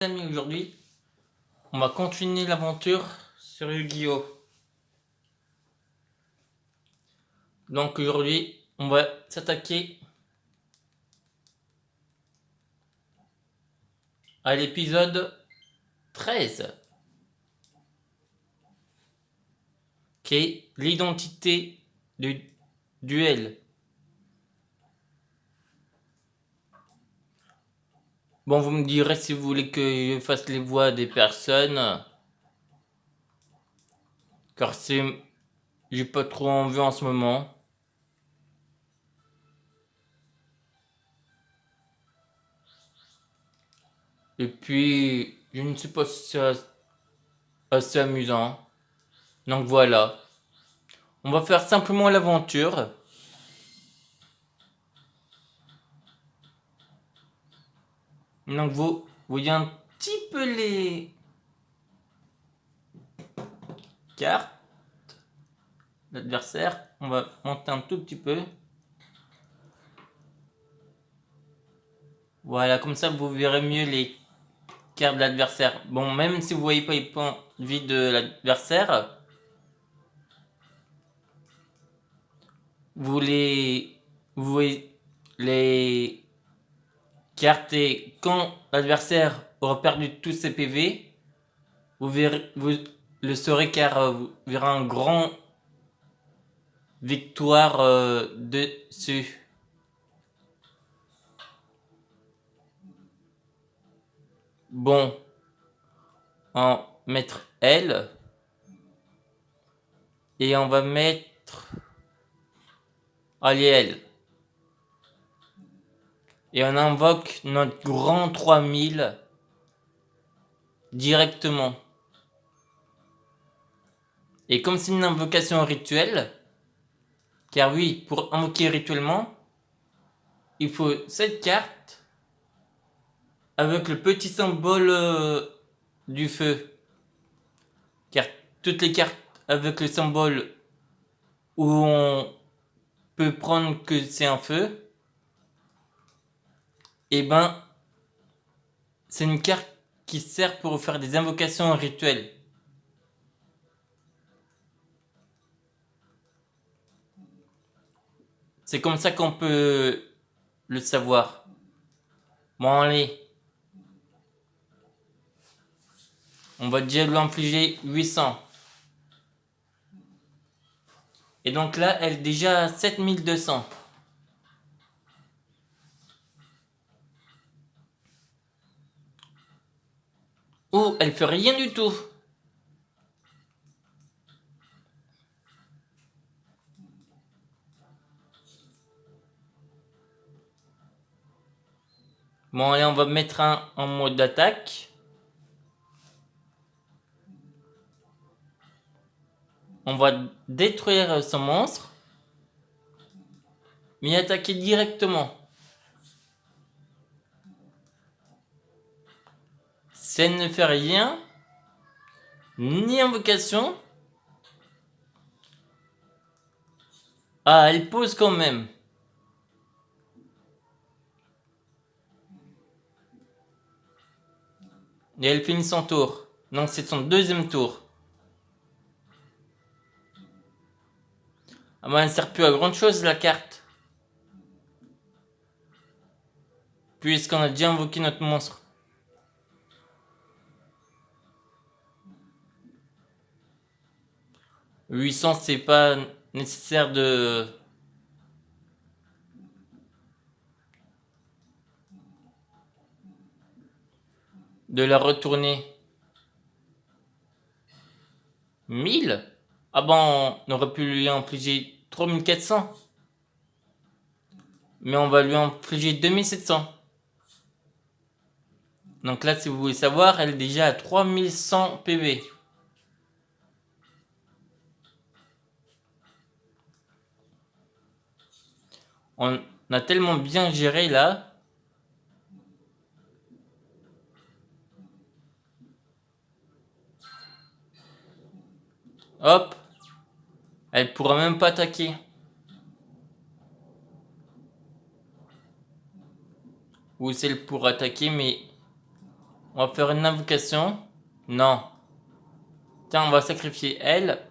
Amis, aujourd'hui, on va continuer l'aventure sur Yu-Gi-Oh! Donc aujourd'hui, on va s'attaquer à l'épisode 13, qui est l'identité du duel. Bon, vous me direz si vous voulez que je fasse les voix des personnes, car j'ai pas trop envie en ce moment. Et puis, je ne sais pas si c'est assez amusant. Donc voilà. On va faire simplement l'aventure. Donc vous voyez un petit peu les cartes d'adversaire. On va monter un tout petit peu. Voilà, comme ça vous verrez mieux les cartes de l'adversaire. Bon, même si vous voyez pas les points de vie de l'adversaire, vous voyez les cartes et quand l'adversaire aura perdu tous ses PV, vous le saurez car vous verrez un grand victoire dessus. Bon, on va mettre L et on va mettre L. Et on invoque notre grand 3000 directement. Et comme c'est une invocation rituelle, car oui, pour invoquer rituellement, il faut cette carte avec le petit symbole du feu. Car toutes les cartes avec le symbole où on peut prendre que c'est un feu, et ben c'est une carte qui sert pour faire des invocations rituelles. C'est comme ça qu'on peut le savoir. Bon allez. On va déjà lui infliger 800. Et donc là, elle est déjà à 7200. Oh, elle fait rien du tout. Bon, allez, on va mettre un en mode d'attaque. On va détruire ce monstre. Mais attaquer directement. Si elle ne fait rien, ni invocation. Ah, elle pose quand même. Et elle finit son tour. Donc c'est son deuxième tour. Ah bah, elle ne sert plus à grand chose la carte. Puisqu'on a déjà invoqué notre monstre. « 800, c'est pas nécessaire de la retourner. 1000? Ah bon, on aurait pu lui infliger 3400. Mais on va lui infliger 2700. Donc là, si vous voulez savoir, elle est déjà à 3100 PV. On a tellement bien géré là. Hop. Elle pourra même pas attaquer. Ou c'est pour attaquer, mais On va faire une invocation. Non. Tiens, on va sacrifier elle.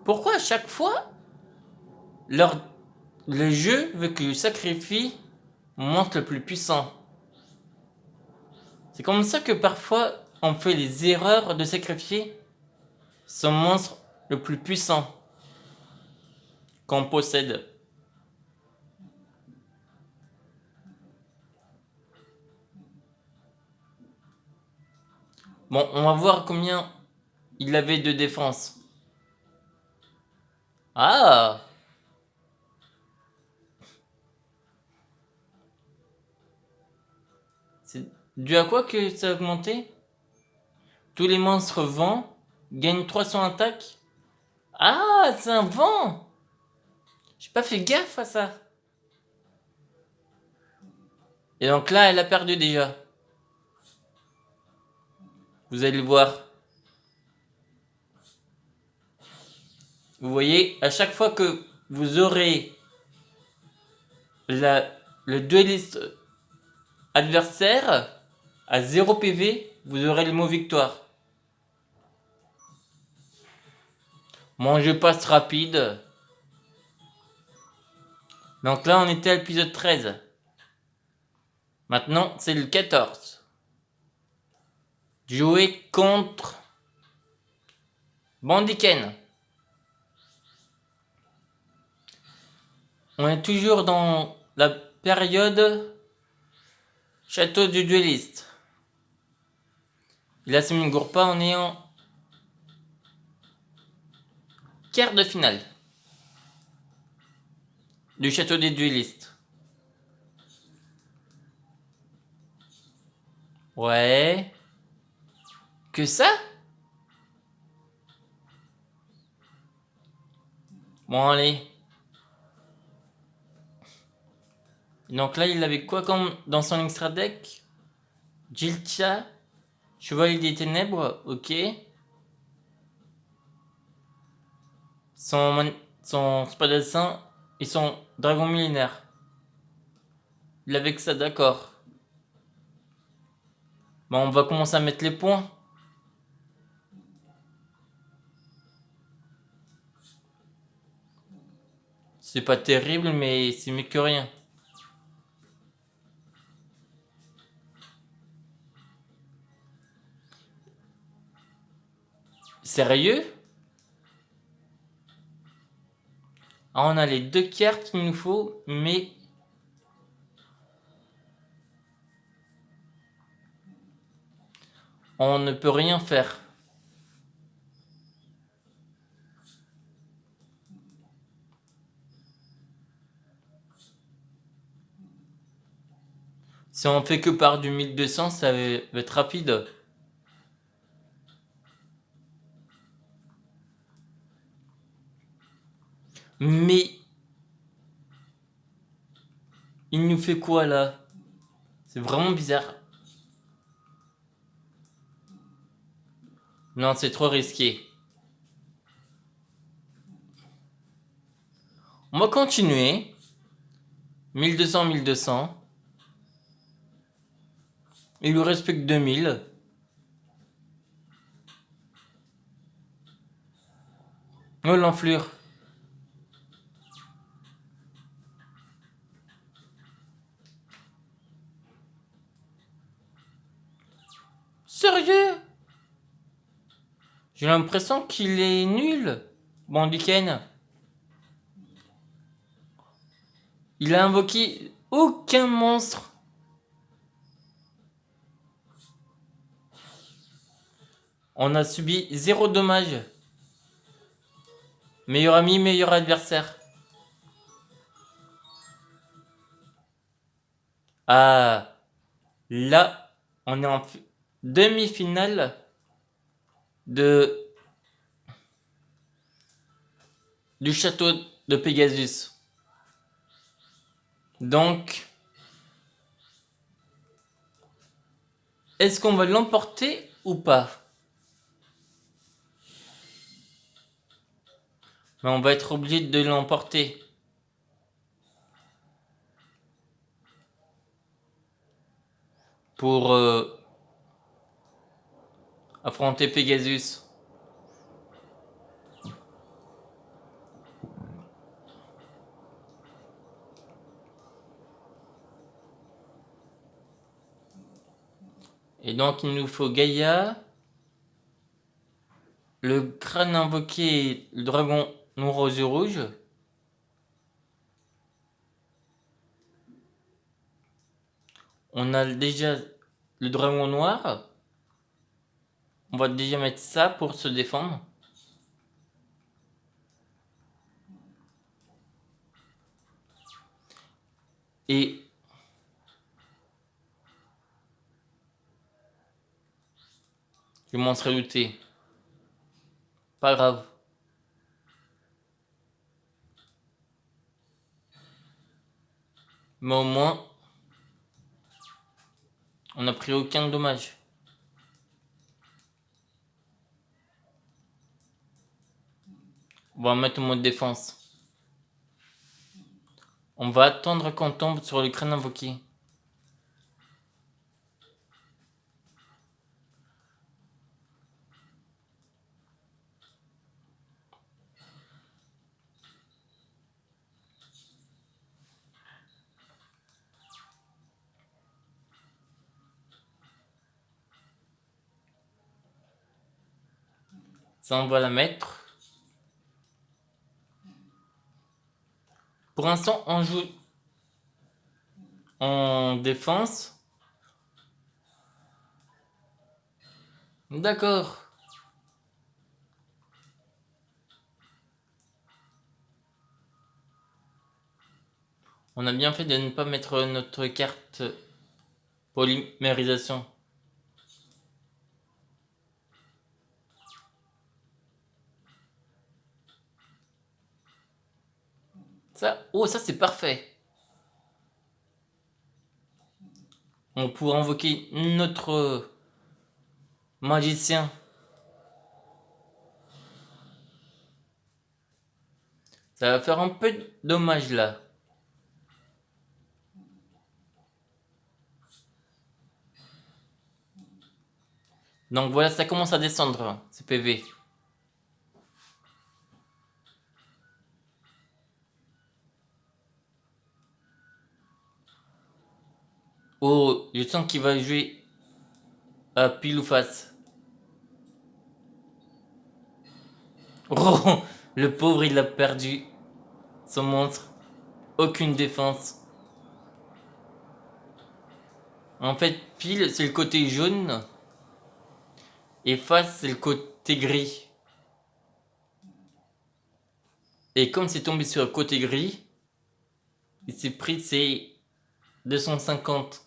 Pourquoi à chaque fois, le jeu veut que je sacrifie mon monstre le plus puissant? C'est comme ça que parfois, on fait les erreurs de sacrifier son monstre le plus puissant qu'on possède. Bon, on va voir combien il avait de défense. Ah! C'est dû à quoi que ça a augmenté? Tous les monstres vent gagnent 300 attaques. Ah, c'est un vent! J'ai pas fait gaffe à ça. Et donc là, elle a perdu déjà. Vous allez le voir. Vous voyez, à chaque fois que vous aurez le dueliste adversaire à 0 PV, vous aurez le mot victoire. Mon jeu passe rapide. Donc là, on était à l'épisode 13. Maintenant, c'est le 14. Jouer contre Bandiken. On est toujours dans la période château du dueliste. Il a semé une Gourpa en ayant quart de finale du château des duellistes. Ouais. Que ça? Bon, allez. Donc là, il avait quoi comme dans son extra deck? Jiltia, Chevalier des Ténèbres, ok. Son Spadassin et son Dragon Millénaire. Il avait que ça, d'accord. Bon, on va commencer à mettre les points. C'est pas terrible, mais c'est mieux que rien. Sérieux? Ah, on a les 2 cartes qu'il nous faut, mais... on ne peut rien faire. Si on fait que par du 1200, ça va être rapide. Mais... il nous fait quoi là? C'est vraiment bizarre. Non, c'est trop risqué. On va continuer. 1200, 1200. Il lui reste plus que 2000. Oh, l'enflure. Sérieux? J'ai l'impression qu'il est nul. Bandiken. Il a invoqué aucun monstre. On a subi 0 dommage. Meilleur ami, meilleur adversaire. Ah, là, on est en demi-finale du château de Pegasus. Donc, est-ce qu'on va l'emporter ou pas? Mais on va être obligé de l'emporter. Pour affronter Pegasus. Et donc il nous faut Gaïa, le crâne invoqué, le dragon noir aux yeux rouges. On a déjà le dragon noir. On va déjà mettre ça pour se défendre. Et je m'en serais douté. Pas grave. Mais au moins, on n'a pris aucun dommage. On va mettre en mode défense. On va attendre qu'on tombe sur le crâne invoqué. Ça, on va la mettre. Pour l'instant, on joue en défense. D'accord. On a bien fait de ne pas mettre notre carte polymérisation. Ça, oh, ça c'est parfait. On pourra invoquer notre magicien. Ça va faire un peu de dommage là. Donc voilà, ça commence à descendre, ce PV. Oh, je sens qu'il va jouer à pile ou face. Oh, le pauvre, il a perdu son monstre. Aucune défense. En fait, pile, c'est le côté jaune. Et face, c'est le côté gris. Et comme c'est tombé sur le côté gris, il s'est pris ses 250.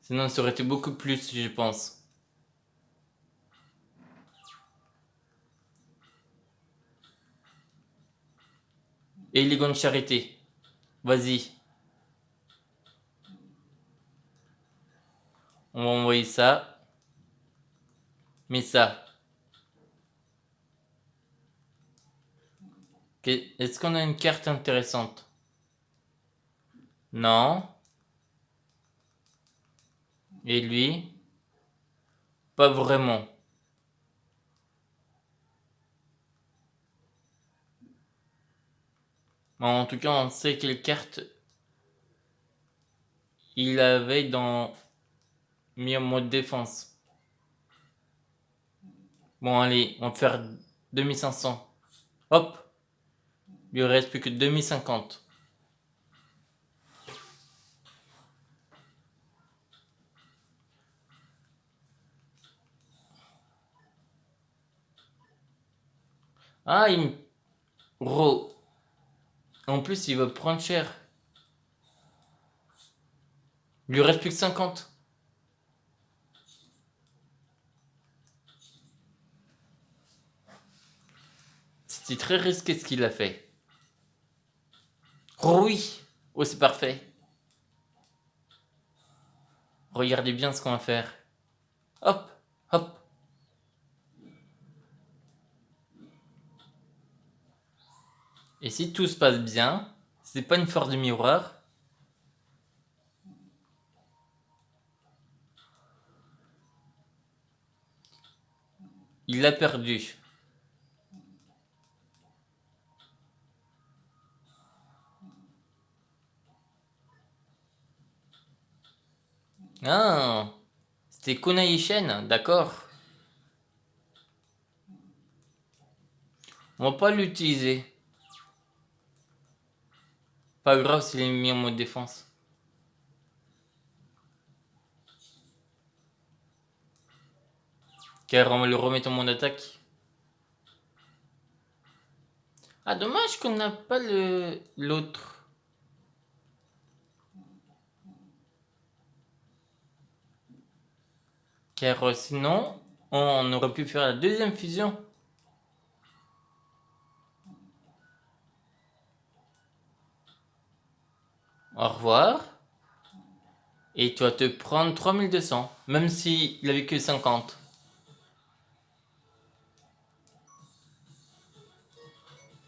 Sinon, ça aurait été beaucoup plus, je pense. Et les gants de charité. Vas-y. On va envoyer ça. Mais ça. Est-ce qu'on a une carte intéressante? Non. Et lui? Pas vraiment. En tout cas, on sait quelle carte il avait dans mis en mode défense. Bon, allez, on va faire 2500. Hop. Il ne reste plus que 2050. Ah, il me... En plus, il va prendre cher. Il lui reste plus que 50. C'était très risqué ce qu'il a fait. Oh oui. Oh, c'est parfait. Regardez bien ce qu'on va faire. Hop, hop. Et si tout se passe bien, c'est pas une force de miroir. Il a perdu. Ah, c'était Kunai Shen, d'accord. On va pas l'utiliser. Pas grave s'il est mis en mode défense. Car on va le remettre en mode attaque. Ah, dommage qu'on n'a pas l'autre. Car sinon, on aurait pu faire la deuxième fusion. Au revoir. Et tu vas te prendre 3200. Même s'il avait que 50.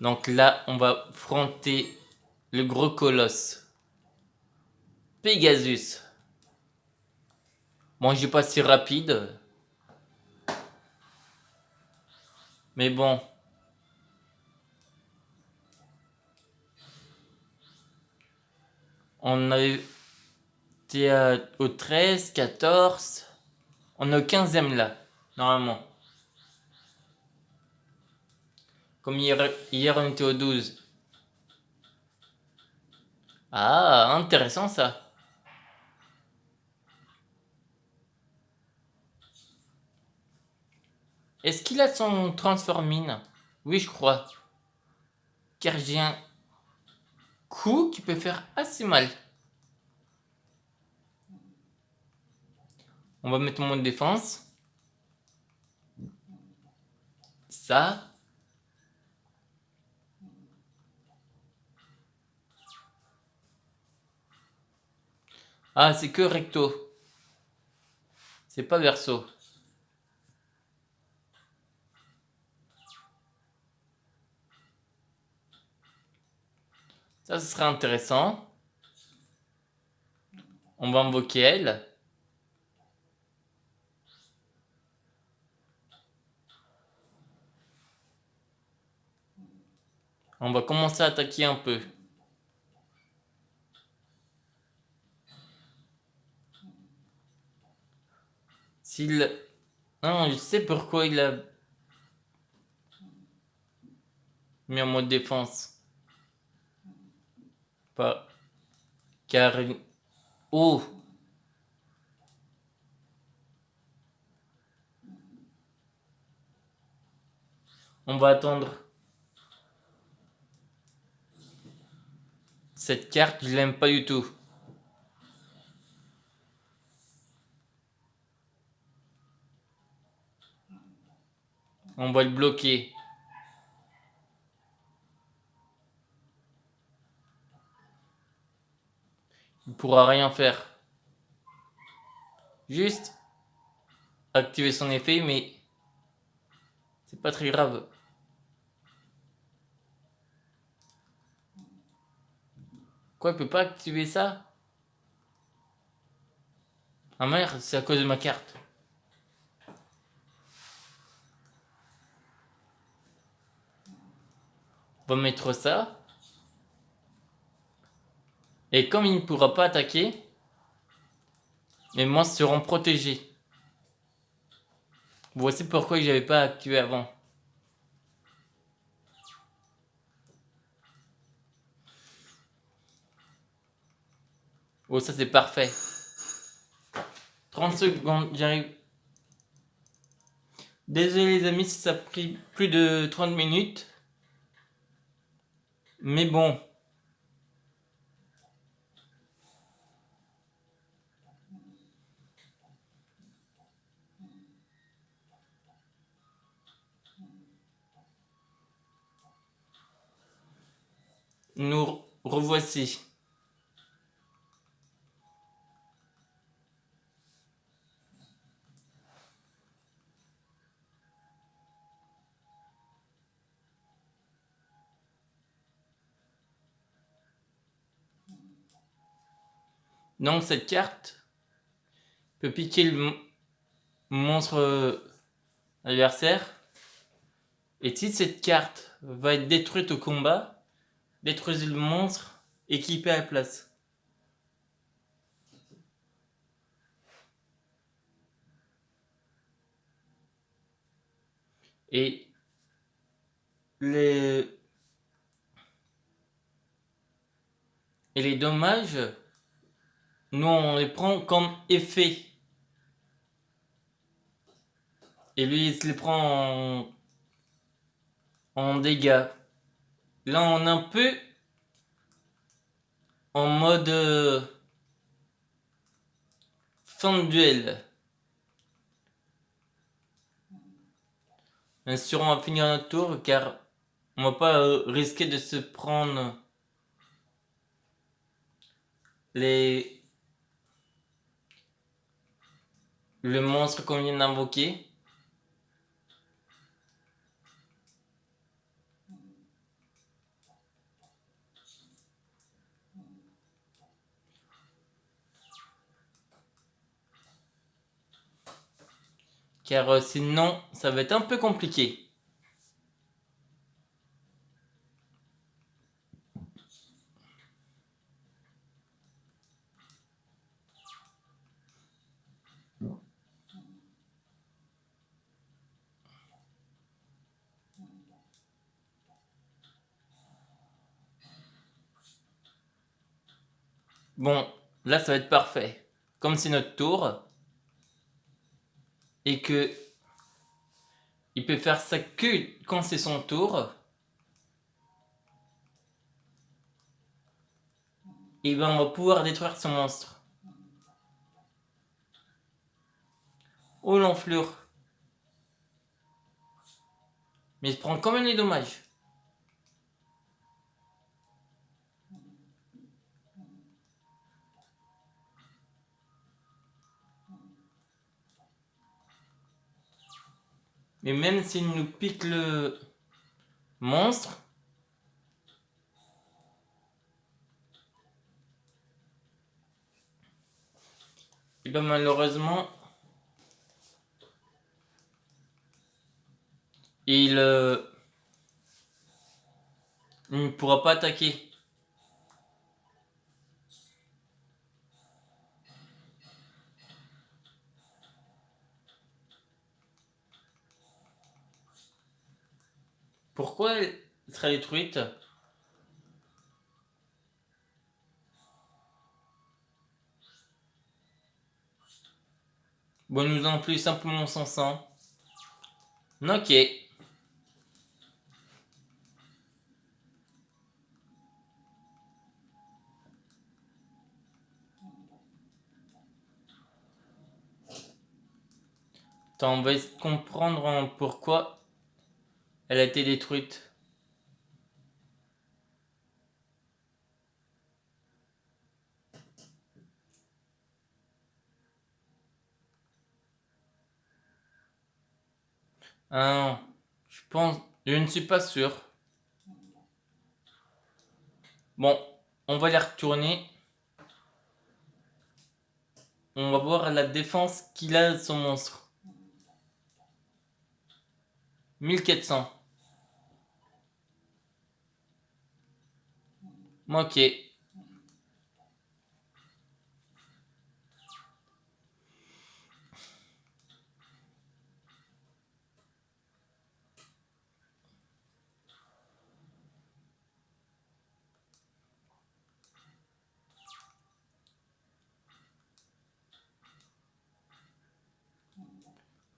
Donc là, on va affronter le gros colosse. Pegasus. Bon, je suis pas si rapide. Mais bon. On avait été au 13, 14. On est au 15e là, normalement. Comme hier on était au 12. Ah, intéressant ça. Est-ce qu'il a son transformine? Oui, je crois. Car j'ai un coup qui peut faire assez mal. On va mettre mon mode défense. Ça. Ah, c'est que recto. C'est pas verso. Ça, ce serait intéressant. On va invoquer elle. On va commencer à attaquer un peu. S'il... Non, je sais pourquoi il a mis en mode défense. Pas... Car... Oh! On va attendre. Cette carte, je l'aime pas du tout. On va le bloquer. Il pourra rien faire. Juste activer son effet, mais c'est pas très grave. Quoi, il peut pas activer ça? Ah merde, c'est à cause de ma carte. On va mettre ça. Et comme il ne pourra pas attaquer, mes monstres seront protégés. Voici pourquoi je n'avais pas activé avant. Oh, ça c'est parfait. 30 secondes, j'arrive. Désolé les amis si ça a pris plus de 30 minutes. Mais bon. Nous revoici. Donc cette carte peut piquer le monstre adversaire. Et si cette carte va être détruite au combat, détruisez le monstre équipé à la place. Et les dommages, nous on les prend comme effet. Et lui il se les prend en dégâts. Là on est un peu en mode fin de duel. Bien sûr on va finir notre tour car on va pas risquer de se prendre le monstre qu'on vient d'invoquer. Car sinon ça va être un peu compliqué. Bon, là ça va être parfait. Comme c'est notre tour, et que il peut faire ça que quand c'est son tour, et ben on va pouvoir détruire ce monstre. Oh l'enflure. Mais il prend quand même les dommages. Mais même s'il nous pique le monstre, et ben malheureusement, il ne pourra pas attaquer. Pourquoi elle sera détruite? Bon, nous en plus simplement son sang. Ok. Attends, on va essayer de comprendre pourquoi elle a été détruite. Ah, je pense, je ne suis pas sûr. Bon, on va les retourner. On va voir la défense qu'il a son monstre. 1400. Ok.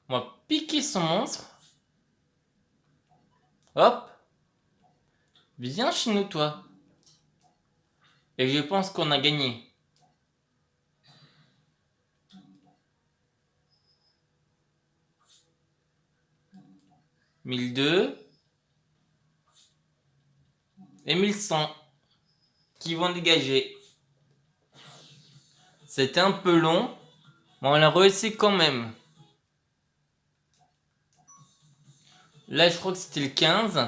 On va piquer son monstre. Hop. Viens chez nous, toi. Et je pense qu'on a gagné. 1002 et 1100 qui vont dégager. C'était un peu long, mais on a réussi quand même. Là, je crois que c'était le 15.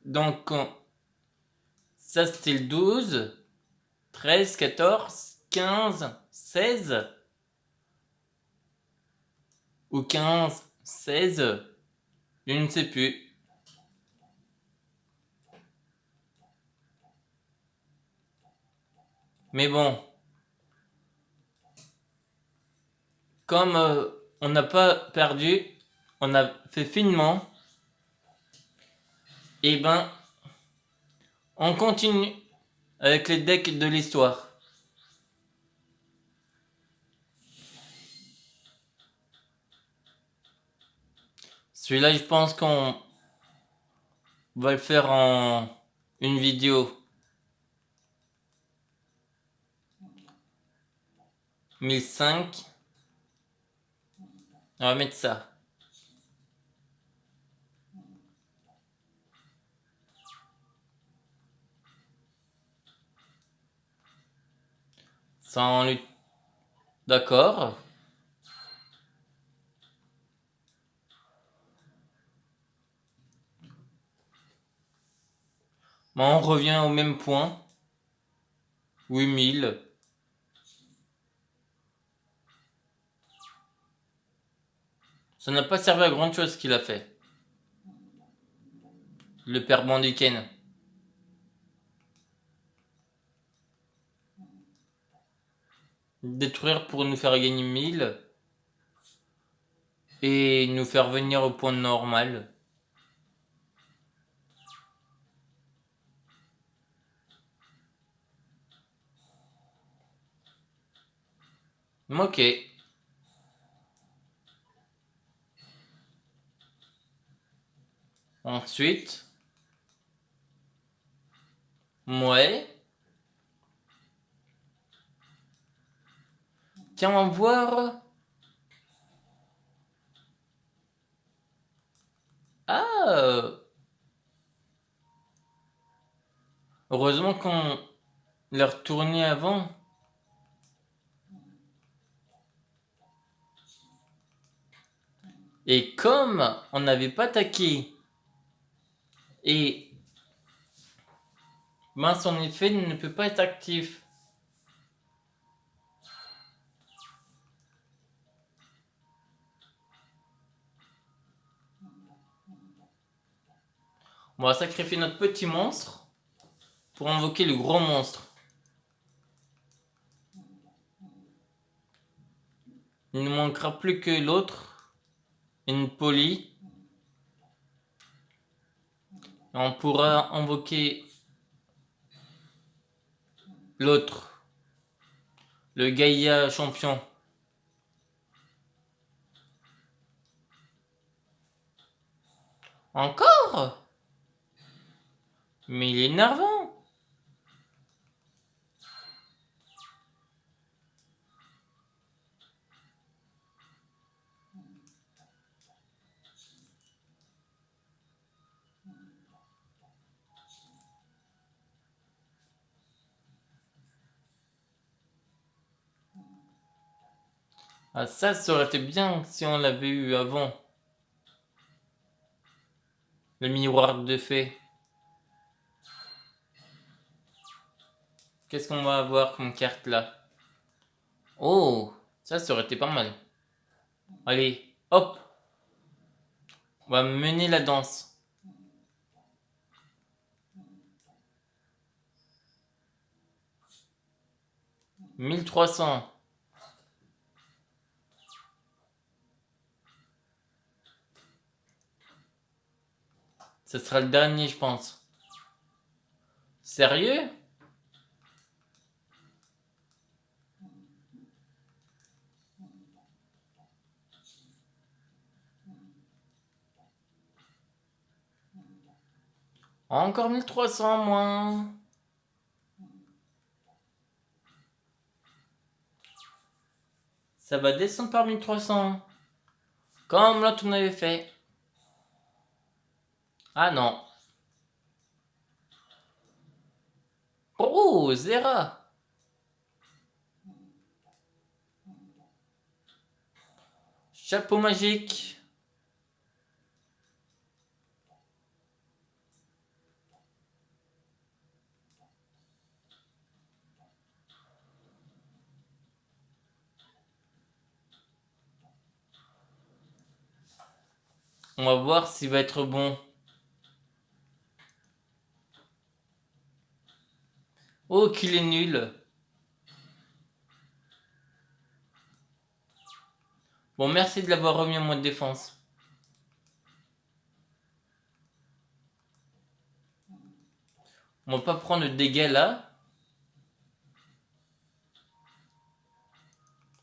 Donc, ça c'était le 12. 13, 14, 15, 16 ou 15, 16, je ne sais plus. Mais bon, comme on n'a pas perdu, on a fait finement, et ben on continue avec les decks de l'histoire. Celui-là, je pense qu'on va le faire en une vidéo. 1005. On va mettre ça. Sans lutte. D'accord. Bon, on revient au même point. 8000. Ça n'a pas servi à grand chose ce qu'il a fait. Le père Banduken. Détruire pour nous faire gagner 1000. Et nous faire venir au point normal. Ok. Ensuite. Ouais. Tiens, on va voir. Ah. Heureusement qu'on l'a retourné avant. Et comme on n'avait pas attaqué et ben son effet ne peut pas être actif. On va sacrifier notre petit monstre pour invoquer le gros monstre. Il ne manquera plus que l'autre, une poly. On pourra invoquer l'autre, le Gaïa champion. Encore? Mais il est énervant. Ah ça aurait été bien si on l'avait eu avant. Le miroir de fée. Qu'est-ce qu'on va avoir comme carte là? Oh, ça aurait été pas mal. Allez, hop. On va mener la danse. 1300. Ce sera le dernier, je pense. Sérieux? Encore 1300 moins. Ça va descendre par 1300. Comme l'autre on avait fait. Ah non. Oh, Zera. Chapeau magique. On va voir s'il va être bon. Oh, qu'il est nul. Bon, merci de l'avoir remis en mode défense. On va pas prendre de dégâts là.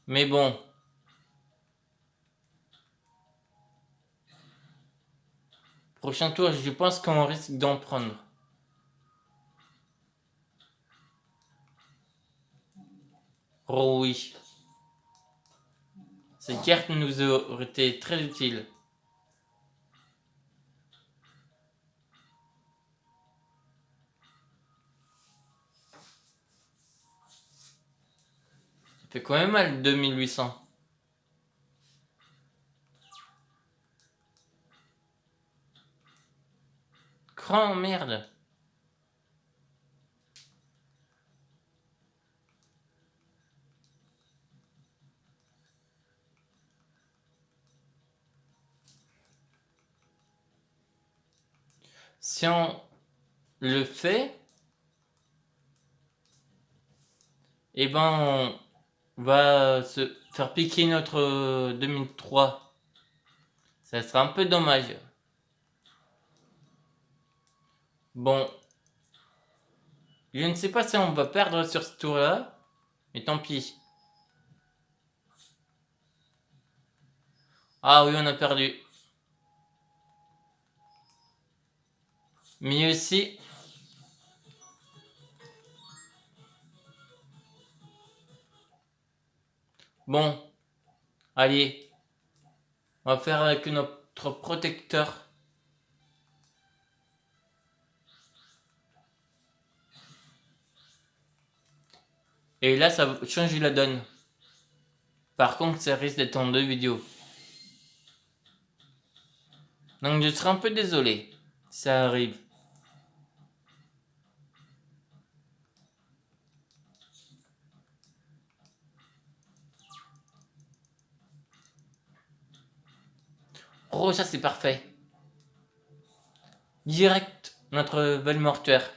Mais bon. Prochain tour, je pense qu'on risque d'en prendre. Oh oui. Cette carte nous aurait été très utile. Ça fait quand même mal, 2800. Grand merde. Si on le fait, eh ben on va se faire piquer notre 2003. Ça sera un peu dommage. Bon, je ne sais pas si on va perdre sur ce tour-là, mais tant pis. Ah oui, on a perdu. Mais aussi, bon, allez, on va faire avec notre protecteur. Et là, ça va changer la donne. Par contre, ça risque d'être en 2 vidéos. Donc je serai un peu désolé. Ça arrive. Oh, ça c'est parfait. Direct, notre vol mortuaire.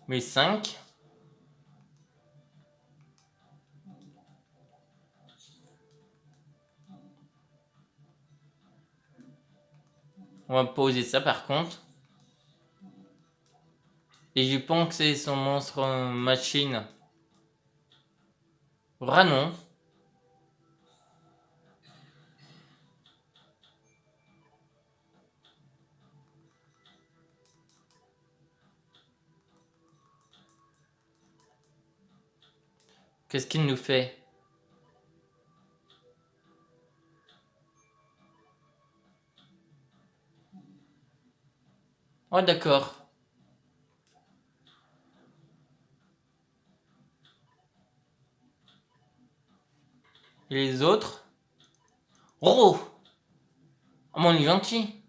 Mais 5. On va poser ça par contre. Et je pense que c'est son monstre machine. Ranon. Qu'est-ce qu'il nous fait? Oh d'accord. Et les autres? Oh! Oh mon, il est gentil.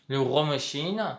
Le roi machine.